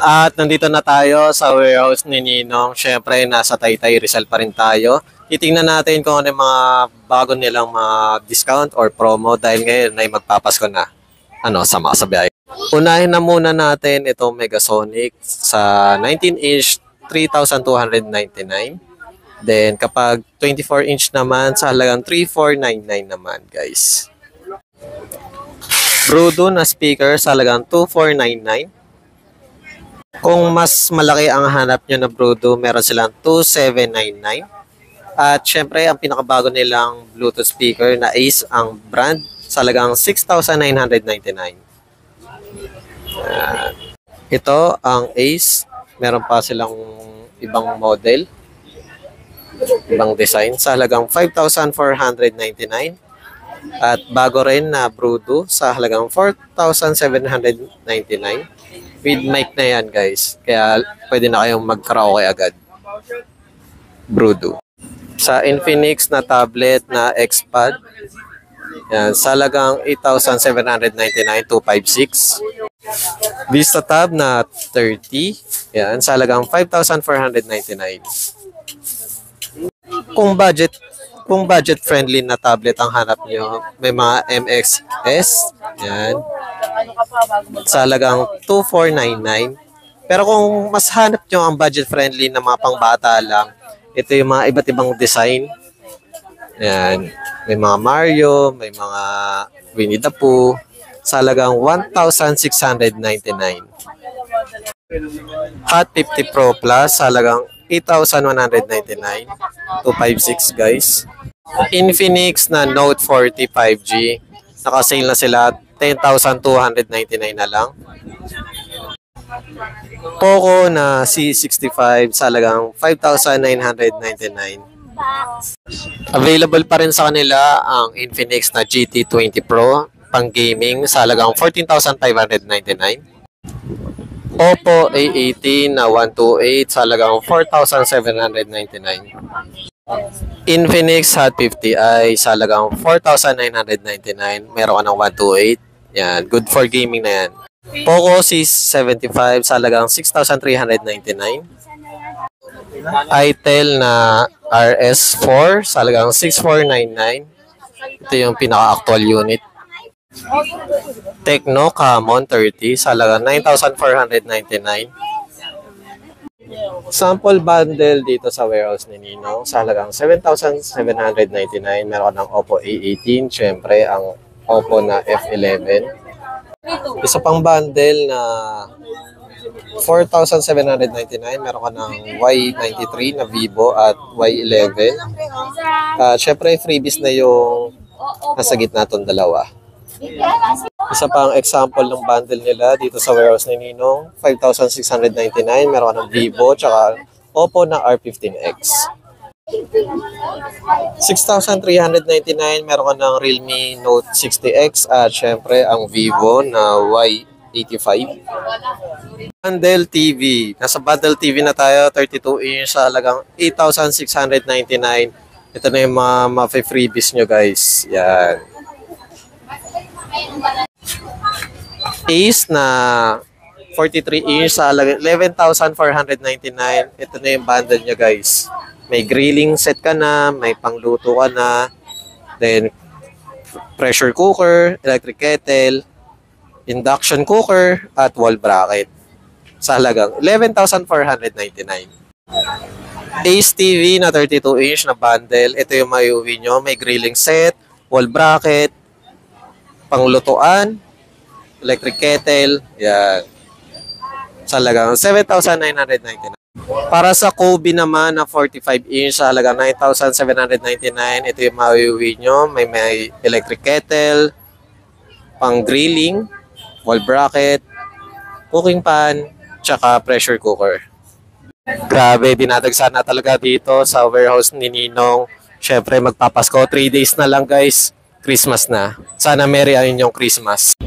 At nandito na tayo sa warehouse ni Ninong. Siyempre, nasa Taytay Rizal pa rin tayo. Titingnan natin kung ano yung mga bago nilang mga discount or promo dahil ngayon ay magpapasko na. Sama sa biyahe. Unahin na muna natin itong Megasonic sa 19-inch, 3,299. Then kapag 24-inch naman, sa halagang 3,499 naman, guys. Brudo na speaker sa halagang 2,499. Kung mas malaki ang hanap nyo na Brudo, meron silang 2,799. At syempre, ang pinakabago nilang Bluetooth speaker na Ace ang brand sa halagang 6,999. Ito ang Ace. Meron pa silang ibang model, ibang design sa halagang 5,499. At bago rin na Brudo sa halagang 4,799. With mic na yan, guys. Kaya pwede na kayong mag-karaoke agad. Brudo. Sa Infinix na tablet na XPad, yan, sa halagang 8,799, 256. Vista Tab na 30, yan, sa halagang 5,499. Kung budget friendly na tablet ang hanap nyo, may mga MXS, yan, sa halagang 2,499. Pero kung mas hanap nyo ang budget friendly na mga pangbata lang, ito yung mga iba't ibang design. Yan, may mga Mario, may mga Winnie the Pooh, sa halagang 1,699. Hot 50 Pro Plus sa halagang 8,199. 256, guys. Infinix na Note 40 5G. Naka-sale na sila. 10,299 na lang. Poco na C65 sa halagang 5,999. Available pa rin sa kanila ang Infinix na GT20 Pro pang gaming sa halagang 14,599. Oppo A18 na 128 sa halagang 4,799. Infinix Hot 50i sa halagang 4,999. Meron ka ng 128. Yan, good for gaming na yan. Poco C75 sa halagang 6,399. Itel na RS4 sa halagang 6,499. Ito yung pinaka-actual unit. Tecno Camon 30 sa halagang 9,499. Sample bundle dito sa warehouse ni Ninong sa halagang 7,799. Meron ng Oppo A18, syempre ang Oppo na F11. Isa pang bundle na 4,799. Meron ka ng Y93 na Vivo at Y11. Syempre freebies na yung nasa gitna itong dalawa. Isa pang example ng bundle nila dito sa warehouse ni Ninong, 5,699. Meron ka ng Vivo tsaka Oppo na R15X. 6,399. Meron ka ng Realme Note 60X at syempre ang Vivo na Y85. Bundle TV. Nasa bundle TV na tayo, 32-inch sa halagang 8,699. Ito na yung mga freebies nyo, guys. Yan. Ace na 43-inch sa halagang 11,499. Ito na yung bundle nyo, guys. May grilling set ka na, may pangluto ka na, then pressure cooker, electric kettle, induction cooker, at wall bracket sa halagang 11,499. Ace TV na 32-inch na bundle. Ito yung may uwi nyo. May grilling set, wall bracket, panglutuan, electric kettle, yan. Sa halagang 7,999. Para sa Kobe naman na 45-inch sa halagang 9,799. Ito yung mauuwi nyo. May electric kettle, pang grilling, wall bracket, cooking pan, tsaka pressure cooker. Grabe, dinadagsan na talaga dito sa warehouse ni Ninong. Syempre magpapasko, 3 days na lang, guys. Christmas na. Sana merry ang inyong Christmas.